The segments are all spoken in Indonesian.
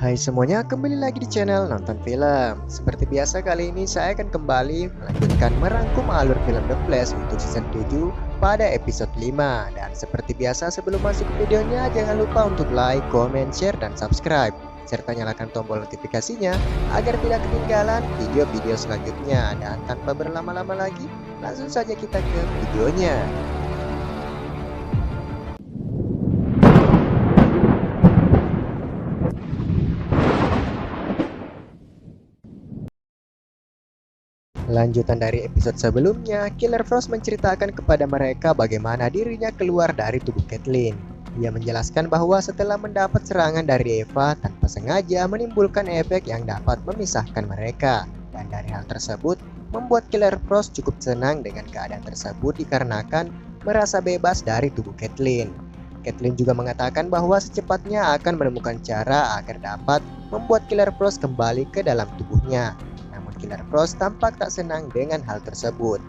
Hai semuanya, kembali lagi di channel Nonton Film. Seperti biasa kali ini saya akan kembali melanjutkan merangkum alur film The Flash untuk season 7 pada episode 5. Dan seperti biasa sebelum masuk ke videonya, jangan lupa untuk like, comment, share, dan subscribe. Serta nyalakan tombol notifikasinya agar tidak ketinggalan video-video selanjutnya. Dan tanpa berlama-lama lagi, langsung saja kita ke videonya. Lanjutan dari episode sebelumnya, Killer Frost menceritakan kepada mereka bagaimana dirinya keluar dari tubuh Caitlin. Ia menjelaskan bahwa setelah mendapat serangan dari Eva tanpa sengaja menimbulkan efek yang dapat memisahkan mereka. Dan dari hal tersebut, membuat Killer Frost cukup senang dengan keadaan tersebut dikarenakan merasa bebas dari tubuh Caitlin. Caitlin juga mengatakan bahwa secepatnya akan menemukan cara agar dapat membuat Killer Frost kembali ke dalam tubuhnya. Killer Frost tampak tak senang dengan hal tersebut.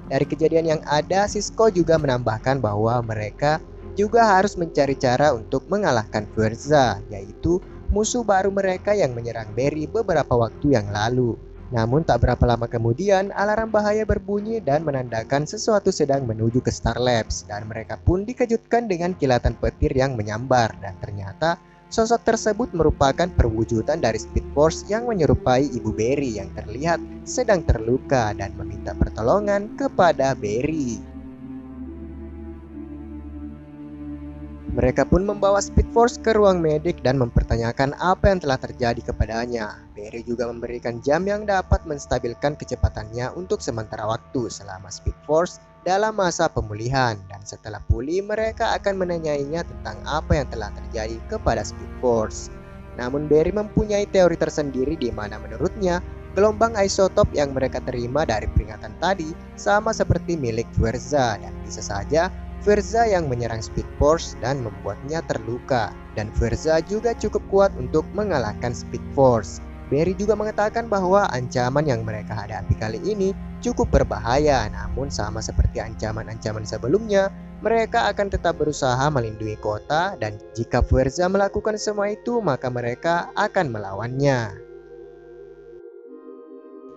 Dari kejadian yang ada, Cisco juga menambahkan bahwa mereka juga harus mencari cara untuk mengalahkan Fureza, yaitu musuh baru mereka yang menyerang Barry beberapa waktu yang lalu. Namun tak berapa lama kemudian, alarm bahaya berbunyi dan menandakan sesuatu sedang menuju ke Star Labs, dan mereka pun dikejutkan dengan kilatan petir yang menyambar, dan ternyata sosok tersebut merupakan perwujudan dari Speed Force yang menyerupai Ibu Barry yang terlihat sedang terluka dan meminta pertolongan kepada Barry. Mereka pun membawa Speed Force ke ruang medik dan mempertanyakan apa yang telah terjadi kepadanya. Barry juga memberikan jam yang dapat menstabilkan kecepatannya untuk sementara waktu selama Speed Force dalam masa pemulihan, dan setelah pulih mereka akan menanyainya tentang apa yang telah terjadi kepada Speed Force. Namun Barry mempunyai teori tersendiri di mana menurutnya gelombang isotop yang mereka terima dari peringatan tadi sama seperti milik Fureza, dan bisa saja Fureza yang menyerang Speed Force dan membuatnya terluka, dan Fureza juga cukup kuat untuk mengalahkan Speed Force. Barry juga mengatakan bahwa ancaman yang mereka hadapi kali ini cukup berbahaya, namun sama seperti ancaman-ancaman sebelumnya, mereka akan tetap berusaha melindungi kota, dan jika Fureza melakukan semua itu, maka mereka akan melawannya.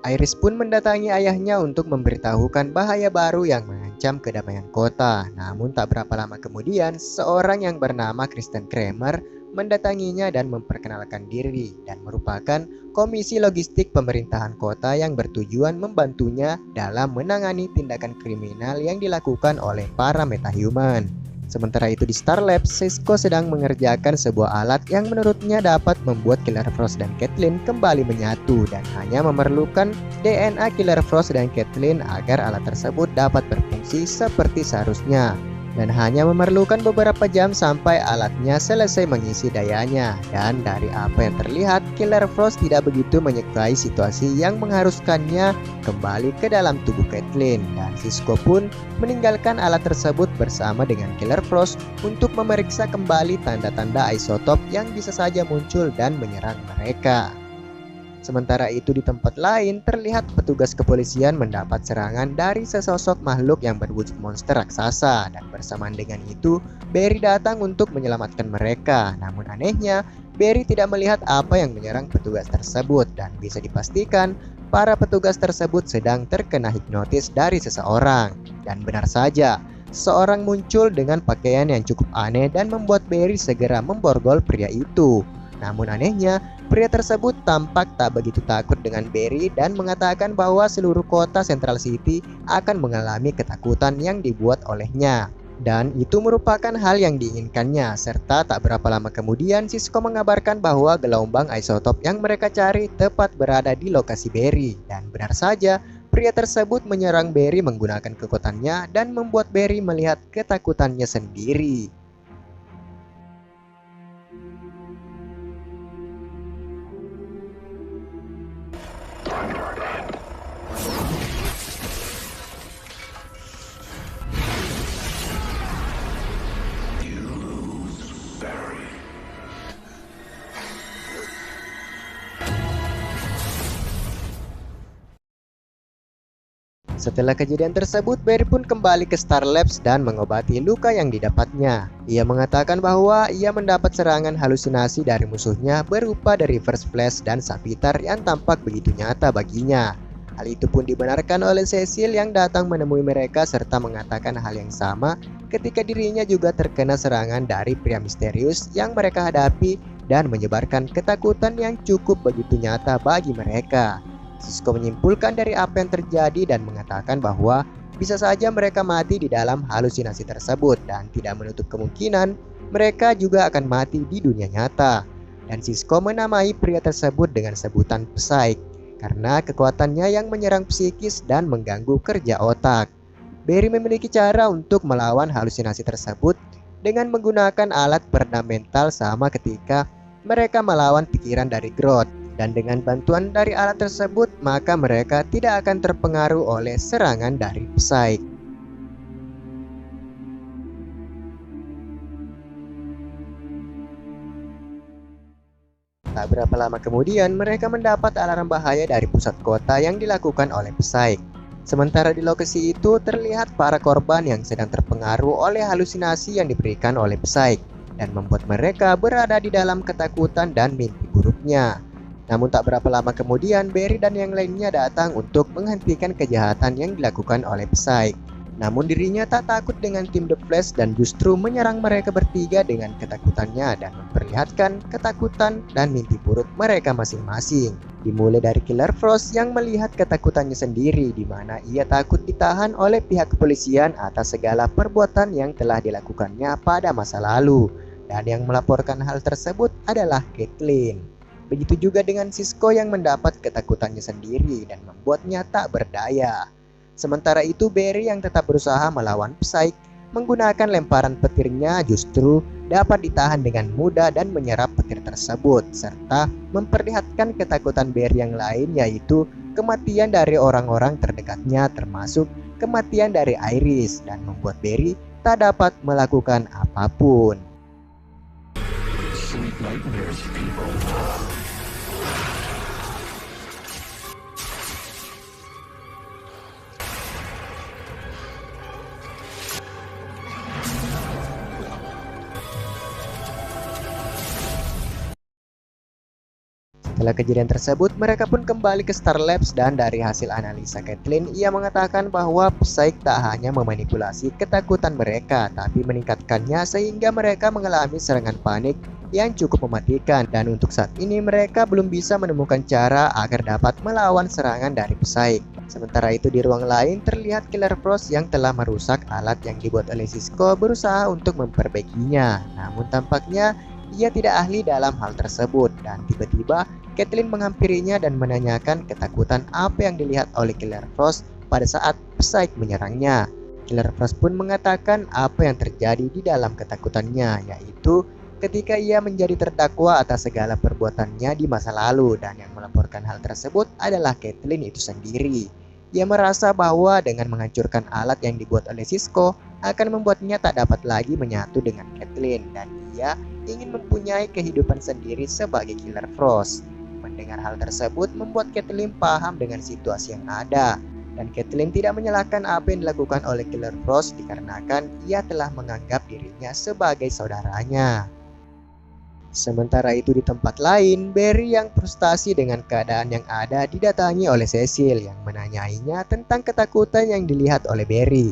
Iris pun mendatangi ayahnya untuk memberitahukan bahaya baru yang mengancam kedamaian kota. Namun tak berapa lama kemudian, seorang yang bernama Kristen Kramer mendatanginya dan memperkenalkan diri, dan merupakan komisi logistik pemerintahan kota yang bertujuan membantunya dalam menangani tindakan kriminal yang dilakukan oleh para metahuman. Sementara itu di Star Labs, Cisco sedang mengerjakan sebuah alat yang menurutnya dapat membuat Killer Frost dan Caitlin kembali menyatu, dan hanya memerlukan DNA Killer Frost dan Caitlin agar alat tersebut dapat berfungsi seperti seharusnya. Dan hanya memerlukan beberapa jam sampai alatnya selesai mengisi dayanya. Dan dari apa yang terlihat, Killer Frost tidak begitu menyukai situasi yang mengharuskannya kembali ke dalam tubuh Caitlin, dan Cisco pun meninggalkan alat tersebut bersama dengan Killer Frost untuk memeriksa kembali tanda-tanda isotop yang bisa saja muncul dan menyerang mereka. Sementara itu di tempat lain, terlihat petugas kepolisian mendapat serangan dari sesosok makhluk yang berwujud monster raksasa, dan bersamaan dengan itu Barry datang untuk menyelamatkan mereka. Namun anehnya, Barry tidak melihat apa yang menyerang petugas tersebut, dan bisa dipastikan para petugas tersebut sedang terkena hipnotis dari seseorang. Dan benar saja, seseorang muncul dengan pakaian yang cukup aneh dan membuat Barry segera memborgol pria itu. Namun anehnya, pria tersebut tampak tak begitu takut dengan Barry dan mengatakan bahwa seluruh kota Central City akan mengalami ketakutan yang dibuat olehnya. Dan itu merupakan hal yang diinginkannya, serta tak berapa lama kemudian Cisco mengabarkan bahwa gelombang isotop yang mereka cari tepat berada di lokasi Barry. Dan benar saja, pria tersebut menyerang Barry menggunakan kekuatannya dan membuat Barry melihat ketakutannya sendiri. Setelah kejadian tersebut, Barry pun kembali ke Star Labs dan mengobati luka yang didapatnya. Ia mengatakan bahwa ia mendapat serangan halusinasi dari musuhnya berupa The Reverse Flash dan Savitar yang tampak begitu nyata baginya. Hal itu pun dibenarkan oleh Cecil yang datang menemui mereka serta mengatakan hal yang sama ketika dirinya juga terkena serangan dari pria misterius yang mereka hadapi dan menyebarkan ketakutan yang cukup begitu nyata bagi mereka. Sisko menyimpulkan dari apa yang terjadi dan mengatakan bahwa bisa saja mereka mati di dalam halusinasi tersebut dan tidak menutup kemungkinan mereka juga akan mati di dunia nyata. Dan Sisko menamai pria tersebut dengan sebutan Psyche karena kekuatannya yang menyerang psikis dan mengganggu kerja otak. Barry memiliki cara untuk melawan halusinasi tersebut dengan menggunakan alat peredam mental sama ketika mereka melawan pikiran dari Grodd. Dan dengan bantuan dari alat tersebut, maka mereka tidak akan terpengaruh oleh serangan dari Psyche. Tak berapa lama kemudian, mereka mendapat alarm bahaya dari pusat kota yang dilakukan oleh Psyche. Sementara di lokasi itu, terlihat para korban yang sedang terpengaruh oleh halusinasi yang diberikan oleh Psyche dan membuat mereka berada di dalam ketakutan dan mimpi buruknya. Namun tak berapa lama kemudian, Barry dan yang lainnya datang untuk menghentikan kejahatan yang dilakukan oleh Psyche. Namun dirinya tak takut dengan tim The Flash dan justru menyerang mereka bertiga dengan ketakutannya dan memperlihatkan ketakutan dan mimpi buruk mereka masing-masing. Dimulai dari Killer Frost yang melihat ketakutannya sendiri di mana ia takut ditahan oleh pihak kepolisian atas segala perbuatan yang telah dilakukannya pada masa lalu. Dan yang melaporkan hal tersebut adalah Caitlin. Begitu juga dengan Sisko yang mendapat ketakutannya sendiri dan membuatnya tak berdaya. Sementara itu Barry yang tetap berusaha melawan Psyche menggunakan lemparan petirnya justru dapat ditahan dengan mudah dan menyerap petir tersebut serta memperlihatkan ketakutan Barry yang lain yaitu kematian dari orang-orang terdekatnya termasuk kematian dari Iris dan membuat Barry tak dapat melakukan apapun. Setelah kejadian tersebut, mereka pun kembali ke Star Labs dan dari hasil analisa Caitlin, ia mengatakan bahwa Psyche tak hanya memanipulasi ketakutan mereka, tapi meningkatkannya sehingga mereka mengalami serangan panik yang cukup mematikan dan untuk saat ini mereka belum bisa menemukan cara agar dapat melawan serangan dari Psyche. Sementara itu di ruang lain terlihat Killer Frost yang telah merusak alat yang dibuat oleh Sisko berusaha untuk memperbaikinya. Namun tampaknya ia tidak ahli dalam hal tersebut dan tiba-tiba Caitlin menghampirinya dan menanyakan ketakutan apa yang dilihat oleh Killer Frost pada saat Psyche menyerangnya. Killer Frost pun mengatakan apa yang terjadi di dalam ketakutannya, yaitu ketika ia menjadi terdakwa atas segala perbuatannya di masa lalu dan yang melaporkan hal tersebut adalah Caitlin itu sendiri. Ia merasa bahwa dengan menghancurkan alat yang dibuat oleh Sisko akan membuatnya tak dapat lagi menyatu dengan Caitlin dan ia ingin mempunyai kehidupan sendiri sebagai Killer Frost. Mendengar hal tersebut membuat Caitlin paham dengan situasi yang ada dan Caitlin tidak menyalahkan apa yang dilakukan oleh Killer Frost dikarenakan ia telah menganggap dirinya sebagai saudaranya. Sementara itu di tempat lain, Barry yang frustasi dengan keadaan yang ada didatangi oleh Cecil yang menanyainya tentang ketakutan yang dilihat oleh Barry.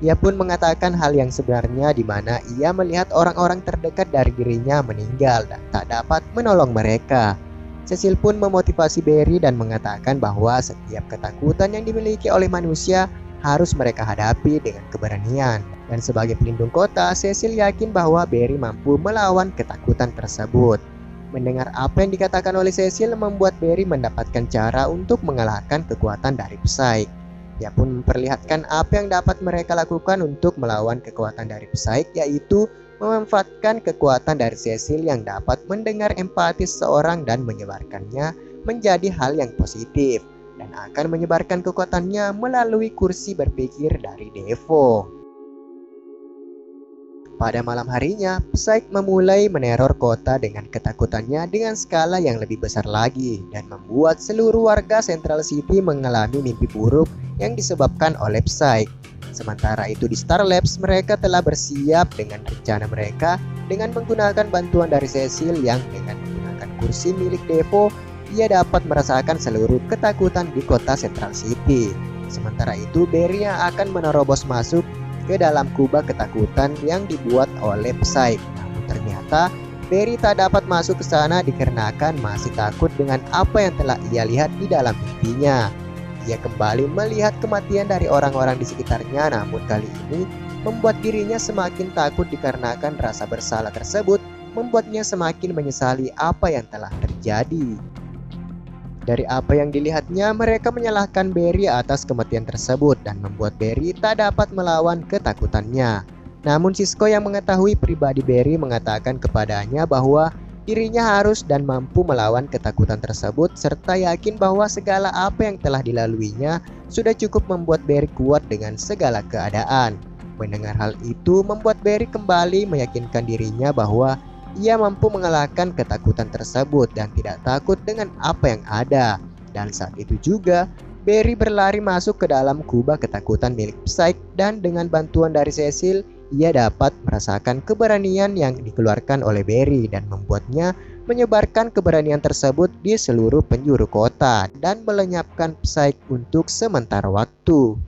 Ia pun mengatakan hal yang sebenarnya di mana ia melihat orang-orang terdekat dari dirinya meninggal dan tak dapat menolong mereka. Cecil pun memotivasi Barry dan mengatakan bahwa setiap ketakutan yang dimiliki oleh manusia harus mereka hadapi dengan keberanian. Dan sebagai pelindung kota, Cecil yakin bahwa Barry mampu melawan ketakutan tersebut. Mendengar apa yang dikatakan oleh Cecil membuat Barry mendapatkan cara untuk mengalahkan kekuatan dari Psyche. Ia pun memperlihatkan apa yang dapat mereka lakukan untuk melawan kekuatan dari Psyche, yaitu memanfaatkan kekuatan dari Cecil yang dapat mendengar empati seseorang dan menyebarkannya menjadi hal yang positif dan akan menyebarkan kekuatannya melalui kursi berpikir dari Devo. Pada malam harinya, Psyche memulai meneror kota dengan ketakutannya dengan skala yang lebih besar lagi dan membuat seluruh warga Central City mengalami mimpi buruk yang disebabkan oleh Psyche. Sementara itu di Star Labs mereka telah bersiap dengan rencana mereka dengan menggunakan bantuan dari Cecil yang dengan menggunakan kursi milik Devo, ia dapat merasakan seluruh ketakutan di kota Central City. Sementara itu Barry yang akan menerobos masuk ke dalam kubah ketakutan yang dibuat oleh Psyche. Namun ternyata Barry tak dapat masuk ke sana dikarenakan masih takut dengan apa yang telah ia lihat di dalam mimpinya. Ia kembali melihat kematian dari orang-orang di sekitarnya, namun kali ini membuat dirinya semakin takut dikarenakan rasa bersalah tersebut membuatnya semakin menyesali apa yang telah terjadi. Dari apa yang dilihatnya, mereka menyalahkan Barry atas kematian tersebut dan membuat Barry tak dapat melawan ketakutannya. Namun Sisko yang mengetahui pribadi Barry mengatakan kepadanya bahwa dirinya harus dan mampu melawan ketakutan tersebut serta yakin bahwa segala apa yang telah dilaluinya sudah cukup membuat Barry kuat dengan segala keadaan. Mendengar hal itu membuat Barry kembali meyakinkan dirinya bahwa ia mampu mengalahkan ketakutan tersebut dan tidak takut dengan apa yang ada. Dan saat itu juga Barry berlari masuk ke dalam kubah ketakutan milik Psyche dan dengan bantuan dari Cecil ia dapat merasakan keberanian yang dikeluarkan oleh Barry dan membuatnya menyebarkan keberanian tersebut di seluruh penjuru kota dan melenyapkan Psyche untuk sementara waktu.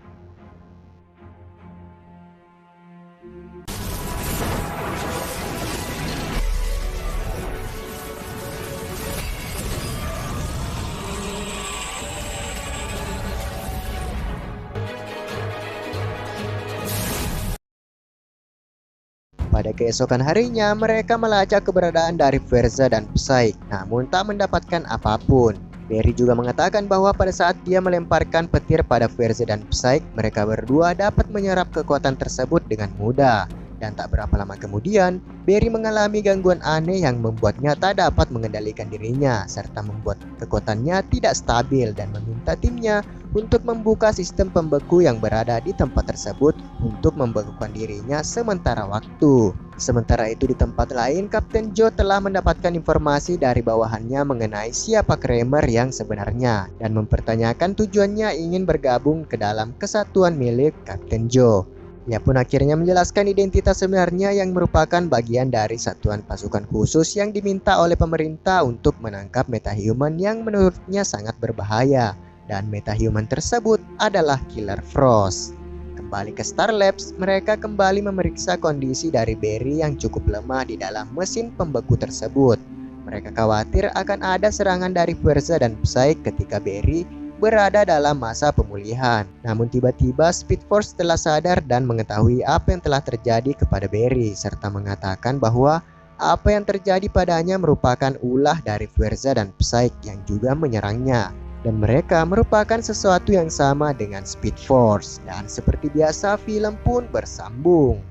Pada keesokan harinya, mereka melacak keberadaan dari Verza dan Psyche, namun tak mendapatkan apapun. Barry juga mengatakan bahwa pada saat dia melemparkan petir pada Verza dan Psyche, mereka berdua dapat menyerap kekuatan tersebut dengan mudah. Dan tak berapa lama kemudian, Barry mengalami gangguan aneh yang membuatnya tak dapat mengendalikan dirinya, serta membuat kekuatannya tidak stabil dan meminta timnya untuk membuka sistem pembeku yang berada di tempat tersebut untuk membekukan dirinya sementara waktu. Sementara itu di tempat lain, Kapten Joe telah mendapatkan informasi dari bawahannya mengenai siapa Kramer yang sebenarnya dan mempertanyakan tujuannya ingin bergabung ke dalam kesatuan milik Kapten Joe. Ia pun akhirnya menjelaskan identitas sebenarnya yang merupakan bagian dari satuan pasukan khusus yang diminta oleh pemerintah untuk menangkap metahuman yang menurutnya sangat berbahaya. Dan metahuman tersebut adalah Killer Frost. Kembali ke Star Labs, mereka kembali memeriksa kondisi dari Barry yang cukup lemah di dalam mesin pembeku tersebut. Mereka khawatir akan ada serangan dari Verza dan Psyche ketika Barry berada dalam masa pemulihan. Namun tiba-tiba Speed Force telah sadar dan mengetahui apa yang telah terjadi kepada Barry serta mengatakan bahwa apa yang terjadi padanya merupakan ulah dari Verza dan Psyche yang juga menyerangnya. Dan mereka merupakan sesuatu yang sama dengan Speed Force. Dan seperti biasa film pun bersambung.